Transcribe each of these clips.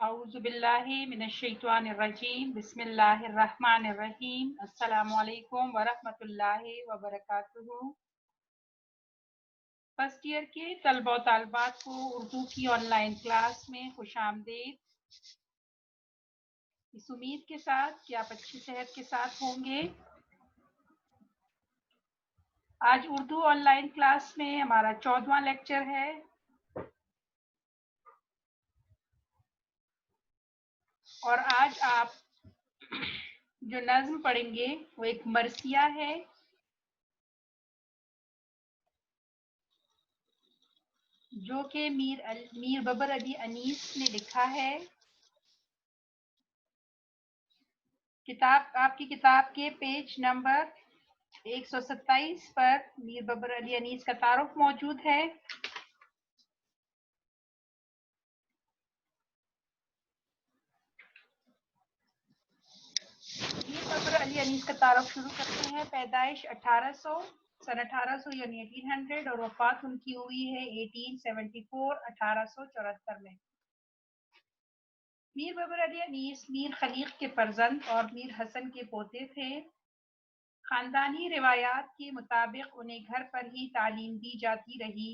اعوذ باللہ من الشیطان الرجیم بسم اللہ الرحمن الرحیم السلام علیکم ورحمۃ اللہ وبرکاتہ۔ فرسٹ ایئر کے طلبہ و طالبات کو اردو کی آن لائن کلاس میں خوش آمدید۔ اس امید کے ساتھ کہ آپ اچھی صحت کے ساتھ ہوں گے، آج اردو آن لائن کلاس میں ہمارا 14واں لیکچر ہے۔ اور آج آپ جو نظم پڑھیں گے وہ ایک مرثیہ ہے، جو کہ میر ببر علی انیس نے لکھا ہے۔ آپ کی کتاب کے پیج نمبر 127 پر میر ببر علی انیس کا تعارف موجود ہے۔ میر ببر علی انیس کا تعارف شروع کرتے ہیں۔ پیدائش 1800 سن 1800 یعنی 1800 اور وفات ان کی ہوئی ہے 1874 1874 میں۔ میر ببر علی انیس میر خلیق کے فرزند اور میر حسن کے پوتے تھے۔ خاندانی روایات کے مطابق انہیں گھر پر ہی تعلیم دی جاتی رہی۔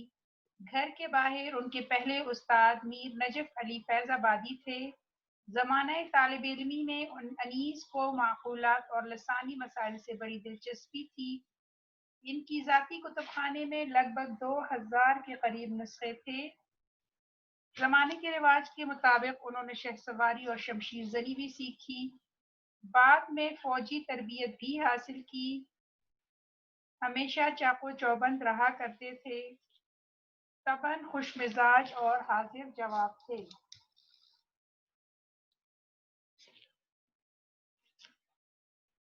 گھر کے باہر ان کے پہلے استاد میر نجف علی فیض آبادی تھے۔ زمانہ طالب علمی میں انیس کو معقولات اور لسانی مسائل سے بڑی دلچسپی تھی۔ ان کی ذاتی کتب خانے میں لگ بھگ 2000 کے قریب نسخے تھے۔ زمانے کے رواج کے مطابق انہوں نے شہ سواری اور شمشیر زنی بھی سیکھی۔ بعد میں فوجی تربیت بھی حاصل کی۔ ہمیشہ چاقو چوبند رہا کرتے تھے۔ طبعاً خوش مزاج اور حاضر جواب تھے۔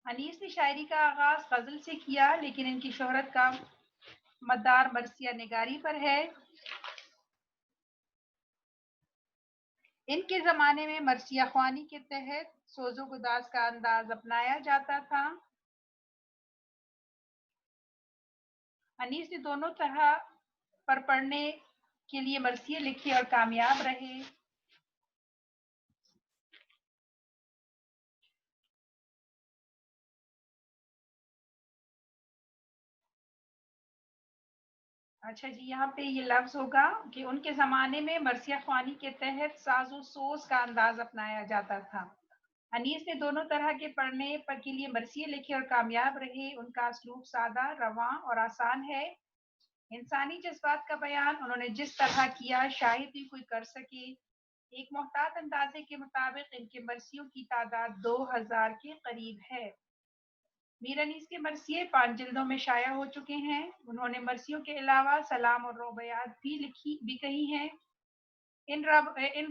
انیس نے شاعری کا آغاز غزل سے کیا، لیکن ان کی شہرت کا مدار مرثیہ نگاری پر ہے۔ ان کے زمانے میں مرثیہ خوانی کے تحت سوز و گداز کا انداز اپنایا جاتا تھا۔ انیس نے دونوں طرح پر پڑھنے کے لیے مرثیے لکھے اور کامیاب رہے۔ اچھا جی، یہاں پہ یہ لفظ ہوگا کہ ان کے زمانے میں مرثیہ خوانی کے تحت ساز و سوز کا انداز اپنایا جاتا تھا۔ انیس نے دونوں طرح کے پڑھنے کے لیے مرثیے لکھے اور کامیاب رہے۔ ان کا اسلوب سادہ، رواں اور آسان ہے۔ انسانی جذبات کا بیان انہوں نے جس طرح کیا شاید ہی کوئی کر سکے۔ ایک محتاط اندازے کے مطابق ان کے مرثیوں کی تعداد 2000 کے قریب ہے۔ میر انیس کے مرثیے 5 جلدوں میں شائع ہو چکے ہیں۔ انہوں نے مرثیوں کے علاوہ سلام اور رباعیات بھی کہی ہیں۔ ان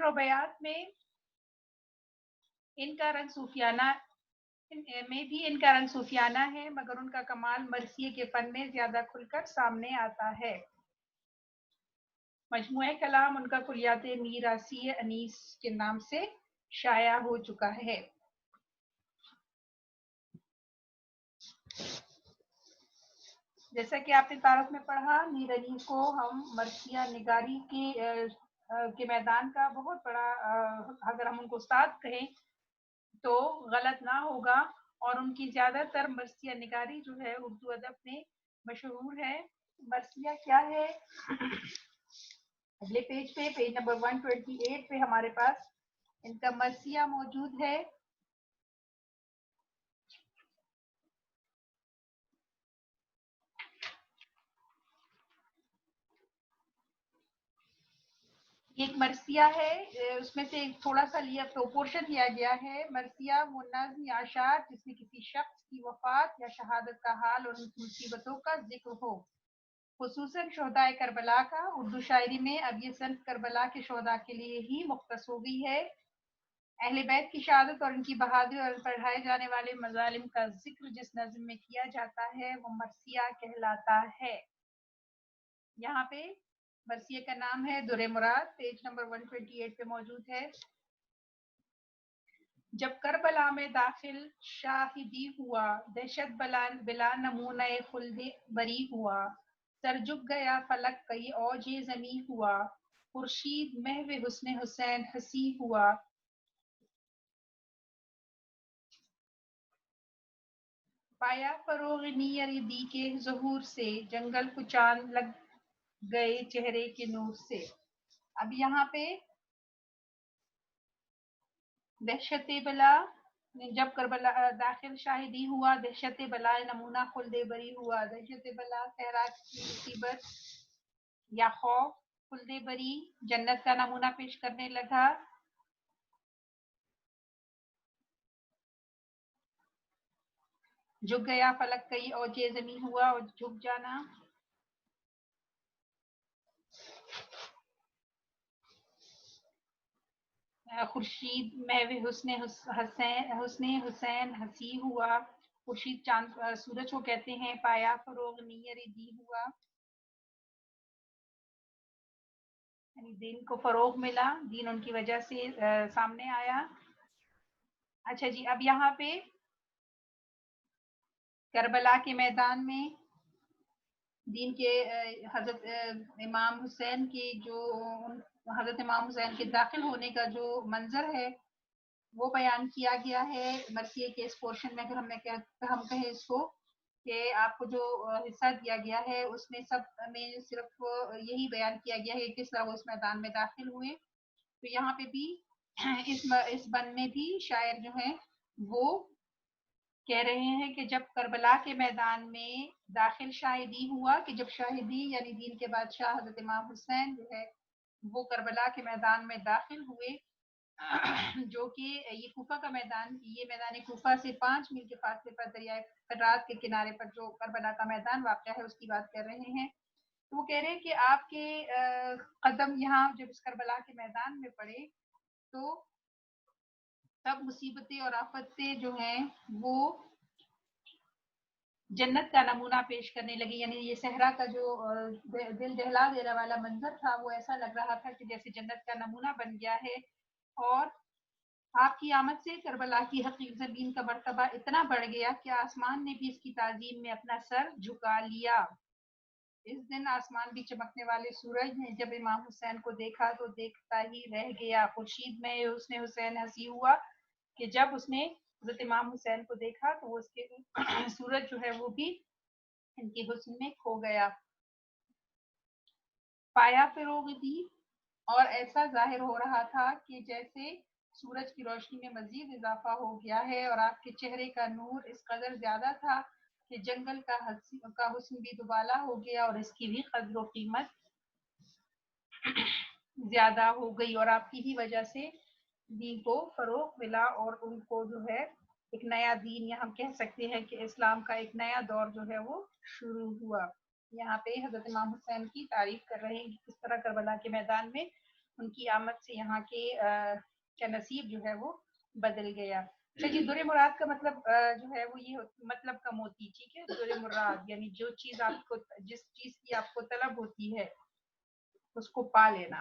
رباعیات میں ان کا رنگ صوفیانہ ہے، مگر ان کا کمال مرثیے کے فن میں زیادہ کھل کر سامنے آتا ہے۔ مجموعہ کلام ان کا کلیات میراثی انیس کے نام سے شائع ہو چکا ہے۔ جیسا کہ آپ نے تعارف میں پڑھا، میر انیس کو ہم مرثیہ نگاری کے میدان کا بہت بڑا، اگر ہم ان کو استاد کہیں تو غلط نہ ہوگا، اور ان کی زیادہ تر مرثیہ نگاری جو ہے اردو ادب میں مشہور ہے۔ مرثیہ کیا ہے؟ اگلے پیج پہ، پیج نمبر 128 پہ ہمارے پاس ان کا مرثیہ موجود ہے۔ ایک مرثیہ ہے، اس میں سے تھوڑا سا پورشن لیا گیا ہے۔ مرثیہ وہ نظم یا اشعار جس میں کسی شخص کی وفات یا شہادت کا حال اور ان کی مصیبتوں کا ذکر ہو، خصوصاً شہداء کربلا کا۔ اردو شاعری میں اب یہ صنف کربلا کے شہداء کے لیے ہی مختص ہو گئی ہے۔ اہل بیت کی شہادت اور ان کی بہادری اور پڑھائے جانے والے مظالم کا ذکر جس نظم میں کیا جاتا ہے وہ مرثیہ کہلاتا ہے۔ یہاں پہ مرثیے کا نام ہے در مراد، پیج نمبر 128 پہ موجود ہے۔ جب کربلا میں داخل شاہدی ہوا، دہشت بلا نمونہ خلد بری ہوا، سر جھک گیا فلک کئی اوج زمیں ہوا، خورشید محو حسن حسین ہنسی ہوا، پایا فروغ نیر دی کے ظہور سے، جنگل کو چاند لگ گئے چہرے کے نور سے۔ اب یہاں پہ دہشت بلا، جب کربلا داخل شاہدی ہوا، دہشت بلا نمونہ خلد بری ہوا۔ دہشت بلا صحرا کی مصیبت یا خوف، خلد بری جنت کا نمونہ پیش کرنے لگا۔ جھک گیا فلک کئی اوجے زمیں ہوا، اور جھک جانا خورشید محو حسن حسین ہنسی ہوا۔ خورشید چاند سورج کو کہتے ہیں۔ پایا فروغ نیر دی ہوا، یعنی دین کو فروغ ملا، دین ان کی وجہ سے سامنے آیا۔ اچھا جی، اب یہاں پہ کربلا کے میدان میں دین کے حضرت امام حسین کے حضرت امام حسین کے داخل ہونے کا جو منظر ہے وہ بیان کیا گیا ہے مرثیے کے اس پورشن میں۔ اگر ہم کہیں اس کو کہ آپ کو جو حصہ دیا گیا ہے اس میں سب میں صرف یہی بیان کیا گیا ہے کس طرح وہ اس میدان میں داخل ہوئے۔ تو یہاں پہ بھی اس بن میں بھی شاعر جو ہیں وہ کہہ رہے ہیں کہ جب کربلا کے میدان میں داخل شاہدی ہوا، کہ جب شاہدی یعنی دین کے بادشاہ حضرت امام حسین جو ہے وہ کربلا کے میدان میں داخل ہوئے، جو کہ یہ کوفہ کا میدان، یہ میدان کوفہ سے 5 میل کے فاصلے پر دریائے فرات کے کنارے پر جو کربلا کا میدان واقع ہے اس کی بات کر رہے ہیں۔ تو وہ کہہ رہے ہیں کہ آپ کے قدم یہاں جب اس کربلا کے میدان میں پڑے تو تب مصیبتیں اور آفتیں جو ہیں وہ جنت کا نمونہ پیش کرنے لگی، یعنی یہ صحرا کا جو دل دہلا دینے والا منظر تھا وہ ایسا لگ رہا تھا کہ جیسے جنت کا نمونہ بن گیا ہے۔ اور آپ کی آمد سے کربلا کی حقیق زمین کا مرتبہ اتنا بڑھ گیا کہ آسمان نے بھی اس کی تعظیم میں اپنا سر جھکا لیا۔ اس دن آسمان بھی چمکنے والے سورج نے جب امام حسین کو دیکھا تو دیکھتا ہی رہ گیا۔ خورشید میں حسن حسین ہنسی ہوا، کہ جب اس نے حضرت امام حسین کو دیکھا تو اس کے سورج جو ہے وہ بھی ان کے حسن میں کھو گیا۔ پایا فروغ دی، اور ایسا ظاہر ہو رہا تھا کہ جیسے سورج کی روشنی میں مزید اضافہ ہو گیا ہے، اور آپ کے چہرے کا نور اس قدر زیادہ تھا کہ جنگل کا حسن بھی دوبالا ہو گیا، اور اس کی بھی قدر و قیمت زیادہ ہو گئی، اور آپ کی ہی وجہ سے دین کو فروغ ملا، اور ان کو جو ہے ایک نیا دین، یا ہم کہہ سکتے ہیں کہ اسلام کا ایک نیا دور جو ہے وہ شروع ہوا۔ یہاں پہ حضرت امام حسین کی تعریف کر رہے ہیں کہ کس طرح کربلا کے میدان میں ان کی آمد سے یہاں کے کا نصیب جو ہے وہ بدل گیا۔ جی، در مراد کا مطلب جو ہے وہ یہ مطلب کا موتی، ٹھیک ہے، در مراد یعنی جو چیز آپ کو، جس چیز کی آپ کو طلب ہوتی ہے اس کو پا لینا۔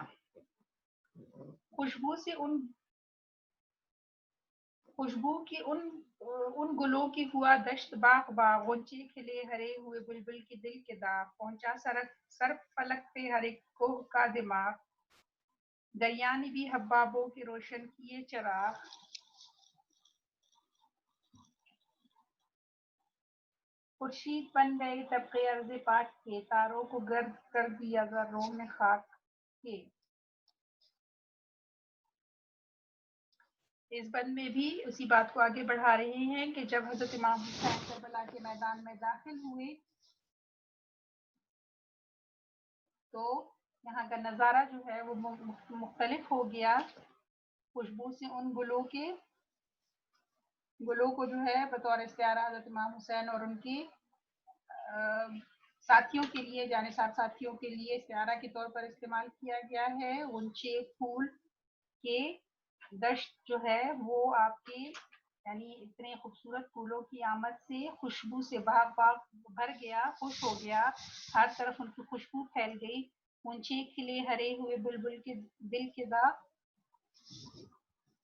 خوشبو کی ان گلوں کی ہوا دشت باغ باغ، غنچے کھلے ہرے ہوئے بلبل کی دل کے داغ، پہنچا سر فلک پہ ہر ایک کوہ کا دماغ، دریا نے بھی حبابوں کے روشن کیے چراغ، خورشید بن گئے طبقے عرض پاک کے، تاروں کو گرد کر دیا ذروں میں خاک کے۔ اس بند میں بھی اسی بات کو آگے بڑھا رہے ہیں کہ جب حضرت امام حسین کربلا کے میدان میں داخل ہوئے تو یہاں کا نظارہ جو ہے وہ مختلف ہو گیا۔ خوشبو سے ان گلوں کو جو ہے بطور استعارہ حضرت امام حسین اور ان کی ساتھیوں کے لیے، جانثار ساتھیوں کے لیے استعارہ کے طور پر استعمال کیا گیا ہے۔ غنچے پھول کے دشت جو ہے وہ آپ کے یعنی اتنے خوبصورت پھولوں کی آمد سے خوشبو سے باغ بھر گیا، خوش ہو گیا، ہر طرف ان کی خوشبو پھیل گئی۔ غنچے کھلے ہرے ہوئے بلبل کے دل کے داغ،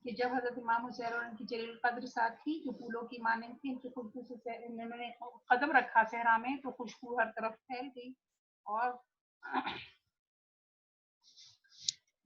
کہ جب حضرت امام حسین اور ان کی جلیل القدر ساتھی جو پھولوں کی مانند تھی، ان کی خوشبو سے انہوں نے قدم رکھا صحرا میں تو خوشبو ہر طرف پھیل گئی۔ اور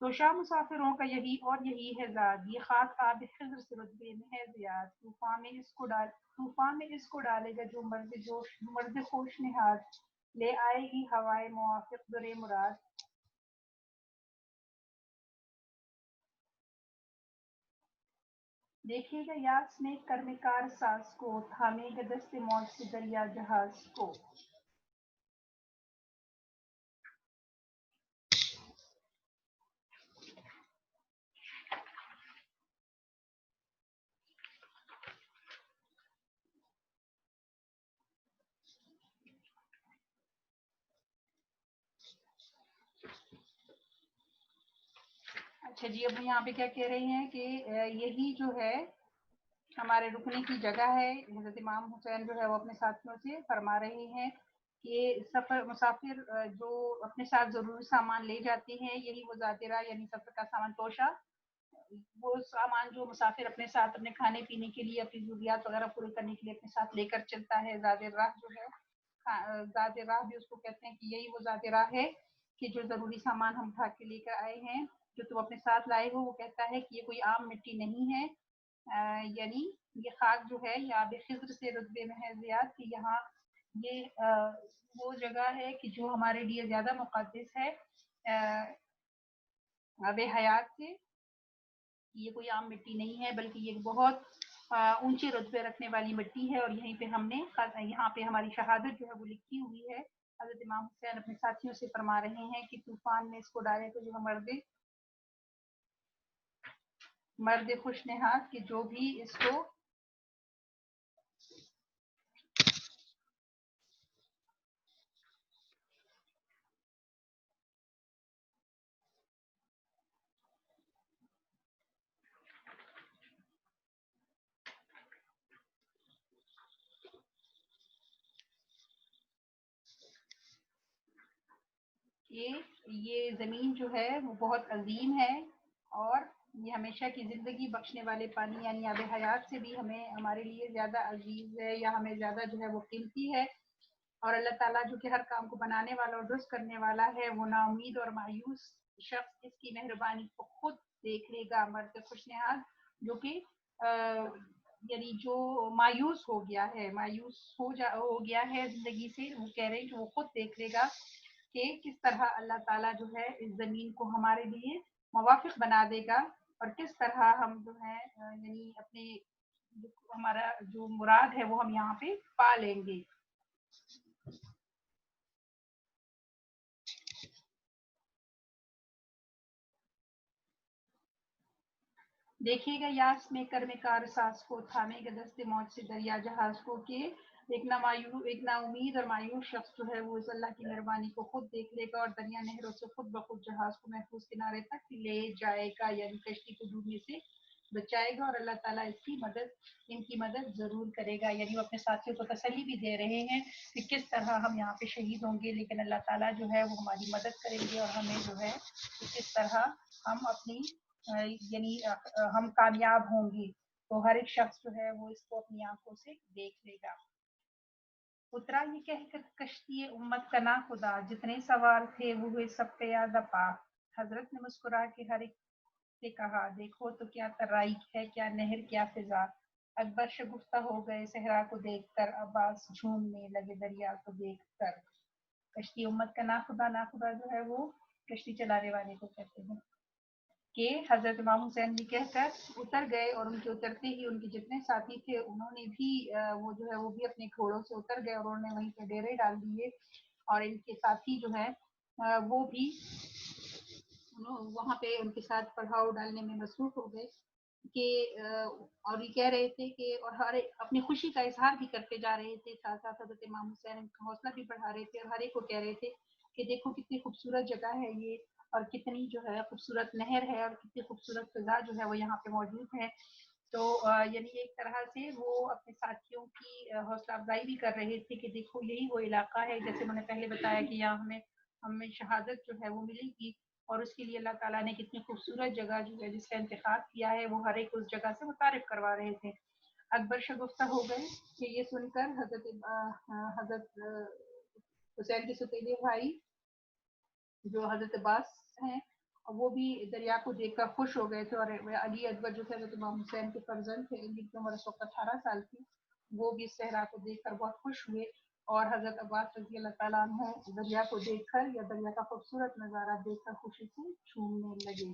تو شاہ مسافروں کا یہی اور یہی ہے زاد، یہ خاک آب خضر سے رتبے میں ہے زیاد، طوفان میں اس کو ڈالے گا جو مرد خوش نہاد، لے آئے گی ہوائے موافق در مراد۔ دیکھے گا یاس میں کرم کار ساز کو، تھامے گا دست موج سے دریا جہاز کو۔ اچھا جی، اب یہاں پہ کیا کہہ رہے ہیں کہ یہی جو ہے ہمارے رکنے کی جگہ ہے۔ حضرت امام حسین جو ہے وہ اپنے ساتھیوں سے فرما رہے ہیں کہ مسافر جو اپنے ساتھ ضروری سامان لے جاتے ہیں، یہی وہ ذاترہ یعنی سفر کا سامان توشہ، وہ سامان جو مسافر اپنے ساتھ اپنے کھانے پینے کے لیے، اپنی ضروریات وغیرہ پورے کرنے کے لیے اپنے ساتھ لے کر چلتا ہے، زاد راہ جو ہے، زاد راہ بھی اس کو کہتے ہیں کہ یہی وہ زاد راہ ہے کہ جو ضروری سامان ہم اٹھا کے لے کر آئے ہیں، جو تم اپنے ساتھ لائے ہو، وہ کہتا ہے کہ یہ کوئی عام مٹی نہیں ہے، یعنی یہ خاک جو ہے یہ آب خضر سے رتبے میں ہے زیاد، کہ یہاں یہ وہ جگہ ہے کہ جو ہمارے لیے زیادہ مقدس ہے آب حیات سے، یہ کوئی عام مٹی نہیں ہے بلکہ یہ بہت اونچے رتبے رکھنے والی مٹی ہے، اور یہیں پہ ہم نے یہاں پہ ہماری شہادت جو ہے وہ لکھی ہوئی ہے۔ حضرت امام حسین اپنے ساتھیوں سے فرما رہے ہیں کہ طوفان میں اس کو ڈالے تو جو مرد خوش نہاد کہ جو بھی اس کو کہ یہ زمین جو ہے وہ بہت عظیم ہے، اور یہ ہمیشہ کی زندگی بخشنے والے پانی یعنی آب حیات سے بھی ہمارے لیے زیادہ عزیز ہے، یا ہمیں زیادہ جو ہے وہ قیمتی ہے، اور اللہ تعالیٰ جو کہ ہر کام کو بنانے والا اور درست کرنے والا ہے، وہ نا امید اور مایوس شخص اس کی مہربانی کو خود دیکھ لے گا، مرد خوش نہاد جو کہ یعنی جو مایوس ہو گیا ہے، ہو گیا ہے زندگی سے، وہ کہہ رہے ہیں کہ وہ خود دیکھ لے گا کہ کس طرح اللہ تعالیٰ جو ہے اس زمین کو ہمارے لیے موافق بنا دے گا، اور کس طرح ہم جو ہے یعنی اپنے ہمارا جو مراد ہے وہ ہم یہاں پہ پا لیں گے۔ دیکھے گا یاس میں کرم کار ساز کو، تھامے گا دست موج سے دریا جہاز کو، کہ ایک نا امید اور مایوس شخص جو ہے وہ اس اللہ کی مہربانی کو خود دیکھ لے گا، اور دریا نہروں سے خود بخود جہاز کو محفوظ کنارے تک لے جائے گا، یعنی کشتی کو ڈوبنے سے بچائے گا، اور اللہ تعالیٰ ان کی مدد ضرور کرے گا، یعنی وہ اپنے ساتھیوں کو تسلی بھی دے رہے ہیں کہ کس طرح ہم یہاں پہ شہید ہوں گے، لیکن اللہ تعالیٰ جو ہے وہ ہماری مدد کریں گے، اور ہمیں جو ہے کس طرح ہم اپنی یعنی ہم کامیاب ہوں گی، تو ہر ایک شخص جو ہے وہ اس کو اپنی آنکھوں سے دیکھ لے گا۔ اترا یہ کہہ کر کشتی امت کا نا خدا، جتنے سوار تھے وہ ہوئے سب پیادہ پاک، حضرت نے مسکرا کے ہر ایک سے کہا، دیکھو تو کیا ترائی ہے، کیا نہر کیا فضا، اکبر شگفتہ ہو گئے صحرا کو دیکھ کر، عباس جھومنے لگے دریا کو دیکھ کر۔ کشتی امت کا نا خدا جو ہے وہ کشتی چلانے والے کو کہتے ہیں، کہ حضرت امام حسین بھی کہہ کر اتر گئے، اور ان کے اترتے ہی ان کے جتنے ساتھی تھے انہوں نے بھی وہ جو ہے وہ بھی اپنے گھوڑوں سے اتر گئے، اور انہوں نے وہیں پہ ڈیرے ڈال دیے، اور ان کے ساتھی جو ہے وہ بھی وہاں پہ ان کے ساتھ پڑھاؤ ڈالنے میں مصروف ہو گئے، کہ اور یہ کہہ رہے تھے کہ اور ہر اپنی خوشی کا اظہار بھی کرتے جا رہے تھے، ساتھ ساتھ حضرت امام حسین کا حوصلہ بھی بڑھا رہے تھے، اور ہر ایک کو کہہ رہے تھے کہ دیکھو کتنی خوبصورت جگہ ہے یہ، اور کتنی جو ہے خوبصورت نہر ہے، اور کتنی خوبصورت فضا جو ہے وہ یہاں پہ موجود ہے۔ تو یعنی ایک طرح سے وہ اپنے ساتھیوں کی حوصلہ افزائی بھی کر رہے تھے کہ دیکھو یہی وہ علاقہ ہے، جیسے میں نے پہلے بتایا کہ یہاں ہمیں شہادت جو ہے وہ ملے گی، اور اس کے لیے اللہ تعالیٰ نے کتنی خوبصورت جگہ جو ہے جس کا انتخاب کیا ہے، وہ ہر ایک اس جگہ سے متعارف کروا رہے تھے۔ اکبر شگفتہ ہو گئے کہ یہ سن کر حضرت حسین کے ستیلے بھائی جو حضرت عباس ہیں، وہ بھی دریا کو دیکھ کر خوش ہو گئے تھے، اور علی اکبر جو تھے حضرت امام حسین کے فرزند تھے، ان کی عمر اس وقت 18 سال تھی، وہ بھی اس صحرا کو دیکھ کر بہت خوش ہوئے، اور حضرت عباس رضی اللہ تعالیٰ عنہ دریا کو دیکھ کر یا دریا کا خوبصورت نظارہ دیکھ کر خوشی سے جھومنے لگے.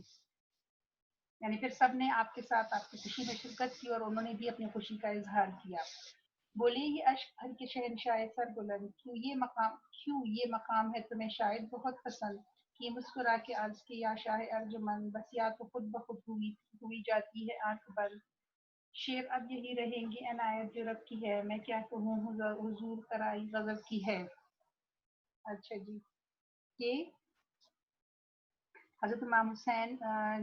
یعنی پھر سب نے آپ کے ساتھ آپ کی خوشی میں شرکت کی، اور انہوں نے بھی اپنی خوشی کا اظہار کیا. بولے یہ اشک بھر کے شہنشاہ سر بلند، کیوں یہ مقام ہے تمہیں شاید بہت پسند، کہ مسکرا کے عرض کی یا شاہ ارجمند، بس یا تو خود بخود ہوئی جاتی ہے آنکھ بند. شیر اب یہی رہیں گے عنایت جو رب کی ہے، میں کیا کہوں حضور کرائی غضب کی ہے. اچھا جی، کہ حضرت امام حسین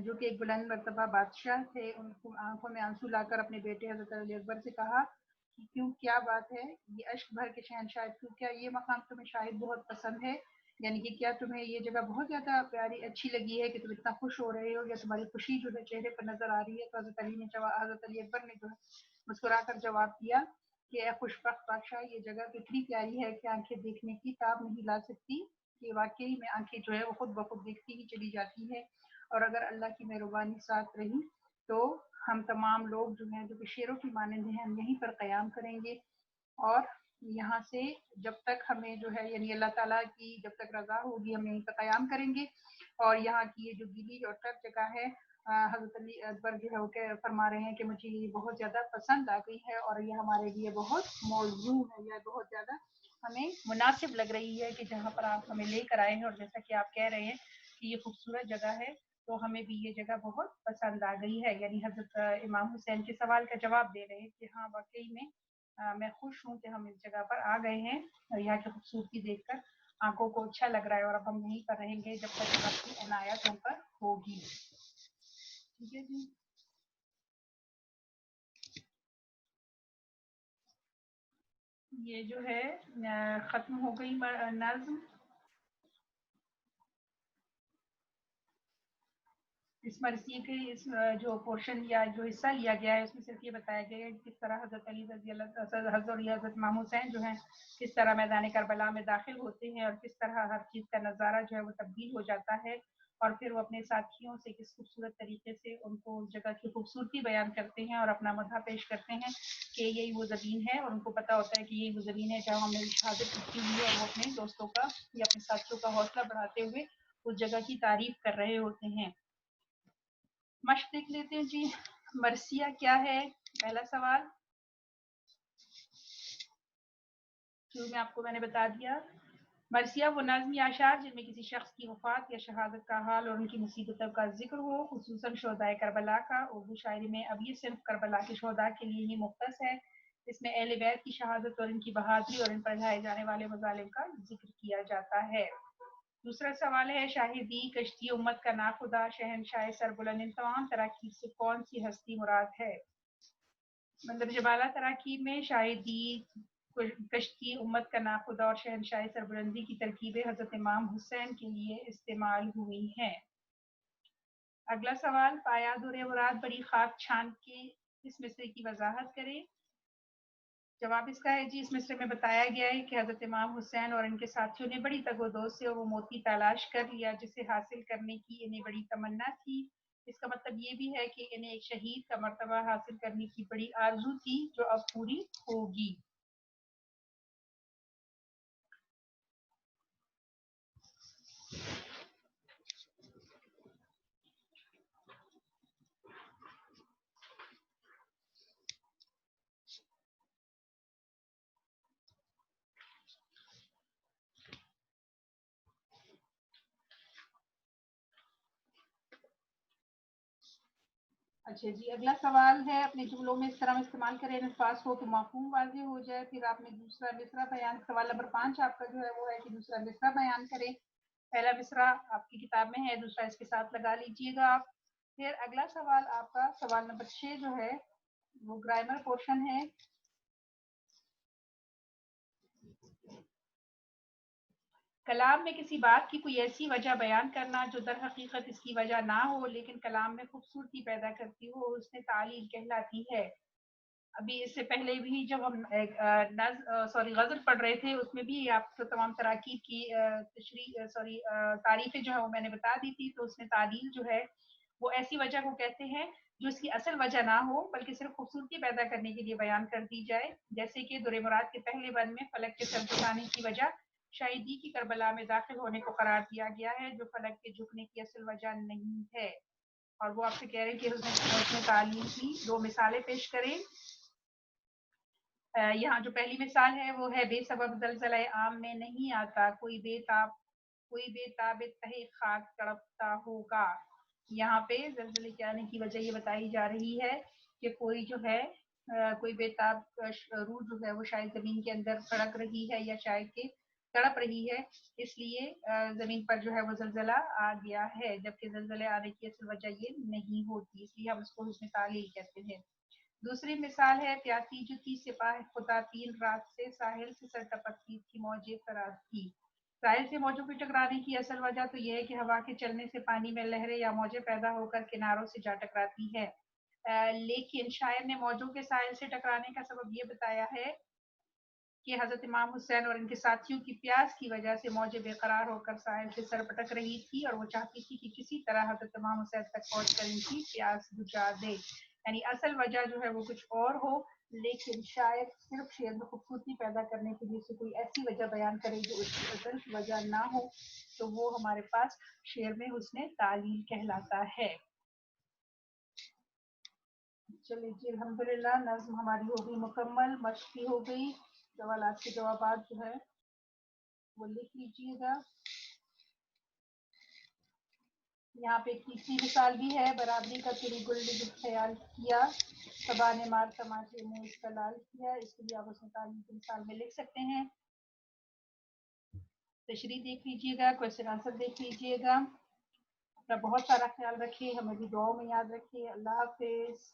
جو کہ ایک بلند مرتبہ بادشاہ تھے، ان کو آنکھوں میں آنسو لا کر اپنے بیٹے حضرت علی اکبر سے کہا کہ کیوں، کیا بات ہے، یہ اشک بھر کے شہنشاہ، کیوں، کیا یہ مقام تمہیں شاید بہت پسند ہے، یعنی کہ کیا تمہیں یہ جگہ بہت زیادہ پیاری اچھی لگی ہے کہ تم اتنا خوش ہو رہے ہو، یا تمہاری خوشی جو ہے چہرے پر نظر آ رہی ہے. تو حضرت علی اکبر نے جو ہے مسکرا کر جواب دیا کہ اے خوشبخت بادشاہ، یہ جگہ اتنی پیاری ہے کہ آنکھیں دیکھنے کی تاب نہیں لا سکتی، کہ واقعی میں آنکھیں جو ہے وہ خود بخود دیکھتی ہی چلی جاتی ہے، اور اگر اللہ کی مہربانی ساتھ رہی تو ہم تمام لوگ جو ہیں جو کہ شیروں کی مانند ہیں، ہم یہیں پر قیام کریں گے، اور یہاں سے جب تک ہمیں جو ہے یعنی اللہ تعالیٰ کی جب تک رضا ہوگی ہم یہیں پر قیام کریں گے. اور یہاں کی یہ جو گیلی اور تر جگہ ہے، حضرت علی اکبر جو ہے وہ فرما رہے ہیں کہ مجھے یہ بہت زیادہ پسند آ گئی ہے، اور یہ ہمارے لیے بہت موزوں ہے، یہ بہت زیادہ ہمیں مناسب لگ رہی ہے کہ جہاں پر آپ ہمیں لے کر آئے ہیں. اور جیسا کہ آپ کہہ رہے ہیں کہ یہ خوبصورت جگہ ہے، تو ہمیں بھی یہ جگہ بہت پسند آ گئی ہے. یعنی حضرت امام حسین کے سوال کا جواب دے رہے ہیں کہ ہاں واقعی میں خوش ہوں کہ ہم اس جگہ پر آ گئے ہیں، اور یہاں کی خوبصورتی دیکھ کر آنکھوں کو اچھا لگ رہا ہے، اور اب ہم یہیں پر رہیں گے جب تک آپ کی عنایت ہم پر ہوگی. ٹھیک ہے جی. یہ جو ہے ختم ہو گئی نظم. اس مرثیے کے اس جو پورشن یا جو حصہ لیا گیا ہے، اس میں صرف یہ بتایا گیا ہے کہ کس طرح حضرت علی رضی اللہ حضرت امام حسین جو ہیں کس طرح میدان کربلا میں داخل ہوتے ہیں، اور کس طرح ہر چیز کا نظارہ جو ہے وہ تبدیل ہو جاتا ہے، اور پھر وہ اپنے ساتھیوں سے کس خوبصورت طریقے سے ان کو اس جگہ کی خوبصورتی بیان کرتے ہیں، اور اپنا مدح پیش کرتے ہیں کہ یہی وہ زمین ہے، اور ان کو پتہ ہوتا ہے کہ یہی وہ زمین ہے جہاں ہم نے شہادت کی ہوئی ہے، اور وہ اپنے دوستوں کا یا اپنے ساتھیوں کا حوصلہ بڑھاتے ہوئے اس جگہ کی تعریف کر رہے ہوتے ہیں. مشق دیکھ لیتے ہیں جی. مرثیہ کیا ہے؟ پہلا سوال شروع میں آپ کو میں نے بتا دیا. مرثیہ وہ نظم یا اشعار جن میں کسی شخص کی وفات یا شہادت کا حال اور ان کی مصیبتوں کا ذکر ہو، خصوصاً شہدائے کربلا کا. اردو شاعری میں اب یہ صرف کربلا کے شہداء کے لیے ہی مختص ہے. اس میں اہل بیت کی شہادت اور ان کی بہادری اور ان پر ڈھائے جانے والے مظالم کا ذکر کیا جاتا ہے. دوسرا سوال ہے شاہدی کشتی امت کا ناخدا شہنشاہ سربلند، ان تمام تراکیب سے کون سی ہستی مراد ہے؟ مندرجہ بالا تراکیب میں شاہدی کشتی امت کا ناخدا اور شہنشاہ سربلندی کی ترکیبیں حضرت امام حسین کے لیے استعمال ہوئی ہیں. اگلا سوال پایا دور مراد بڑی خاک چھان کے اس مصرے کی وضاحت کریں. جواب اس کا ہے جی، اس مصرے میں بتایا گیا ہے کہ حضرت امام حسین اور ان کے ساتھیوں نے بڑی تگ و دو سے وہ موتی تلاش کر لیا جسے حاصل کرنے کی انہیں بڑی تمنا تھی. اس کا مطلب یہ بھی ہے کہ انہیں ایک شہید کا مرتبہ حاصل کرنے کی بڑی آرزو تھی جو اب پوری ہوگی. اچھا جی، اگلا سوال ہے اپنے جملوں میں اس طرح استعمال کریں الفاظ کو کہ مفہوم واضح ہو جائے. پھر آپ نے دوسرا مصرع بیان، سوال نمبر 5 آپ کا جو ہے وہ ہے کہ دوسرا مصرع بیان کریں. پہلا مصرع آپ کی کتاب میں ہے، دوسرا اس کے ساتھ لگا لیجئے گا آپ. پھر اگلا سوال آپ کا سوال نمبر 6 جو ہے وہ گرامر پورشن ہے. کلام میں کسی بات کی کوئی ایسی وجہ بیان کرنا جو در حقیقت اس کی وجہ نہ ہو لیکن کلام میں خوبصورتی پیدا کرتی ہو، اس میں تعلیل کہلاتی ہے. ابھی اس سے پہلے بھی جب ہم غزل پڑھ رہے تھے، اس میں بھی آپ کو تمام تراکیب کی تعریفیں جو ہے وہ میں نے بتا دی تھی. تو اس میں تعلیل جو ہے وہ ایسی وجہ کو کہتے ہیں جو اس کی اصل وجہ نہ ہو بلکہ صرف خوبصورتی پیدا کرنے کے لیے بیان کر دی جائے، جیسے کہ در مراد کے پہلے بند میں فلک کے سر جھکانے کی وجہ شہیدی کی کربلا میں داخل ہونے کو قرار دیا گیا ہے، جو فلک کے جھکنے کی اصل وجہ نہیں ہے. اور وہ آپ سے کہہ رہے ہیں کہ اس نے تعلیم کی 2 مثالیں پیش کریں. یہاں جو پہلی مثال ہے وہ ہے بے سبب زلزلہ عام میں نہیں آتا، کوئی بے تاب تہ خاک تڑپتا ہوگا. یہاں پہ زلزلے کے آنے کی وجہ یہ بتائی جا رہی ہے کہ کوئی جو ہے کوئی بے تاب روح جو ہے وہ شاید زمین کے اندر سڑک رہی ہے یا شاید کہ تڑپ رہی ہے، اس لیے زمین پر جو ہے وہ زلزلہ آ گیا ہے، جبکہ زلزلے آنے کی اصل وجہ یہ نہیں ہوتی، اس لیے ہم اس کو حسن تعلیل کہتے ہیں. دوسری مثال ہے پیاسی جو تھی سپاہ خدا 3 رات سے ساحل سے سر ٹپکتی تھی موجیں فراز کی. ساحل سے موجوں کی ٹکرانے کی اصل وجہ تو یہ ہے کہ ہوا کے چلنے سے پانی میں لہریں یا موجیں پیدا ہو کر کناروں سے جا ٹکراتی ہے. لیکن شاعر نے موجوں کے ساحل سے ٹکرانے کا سبب یہ بتایا ہے کہ حضرت امام حسین اور ان کے ساتھیوں کی پیاس کی وجہ سے موجیں بے قرار ہو کر ساحل سے سر پٹک رہی تھی اور وہ چاہتی تھی کہ کسی طرح حضرت امام حسین تک پہنچ کر ان کی پیاس بجھا دے. یعنی اصل وجہ جو ہے وہ کچھ اور ہو، لیکن شاید صرف شعر میں خوبصورتی پیدا کرنے کے لیے سے کوئی ایسی وجہ بیان کرے جو اس کی اصل وجہ نہ ہو، تو وہ ہمارے پاس شعر میں حسن تعلیل کہلاتا ہے. چلیے جی الحمدللہ نظم ہماری ہو گئی مکمل، مشق بھی ہو گئی. سوالات کے جوابات جو ہے وہ لکھ لیجیے گا. یہاں پہ ایک تیسری مثال بھی ہے، برابری کا تری گل خیال کیا، صبا نے مار تماچے میں اس کا لال کیا. اس کے لیے آپ اس تعلیم کی مثال میں لکھ سکتے ہیں. تشریح دیکھ لیجیے گا، کوشچن آنسر دیکھ لیجیے گا. اپنا بہت سارا خیال رکھیے، ہمیں بھی دعاؤں میں یاد رکھیے. اللہ حافظ.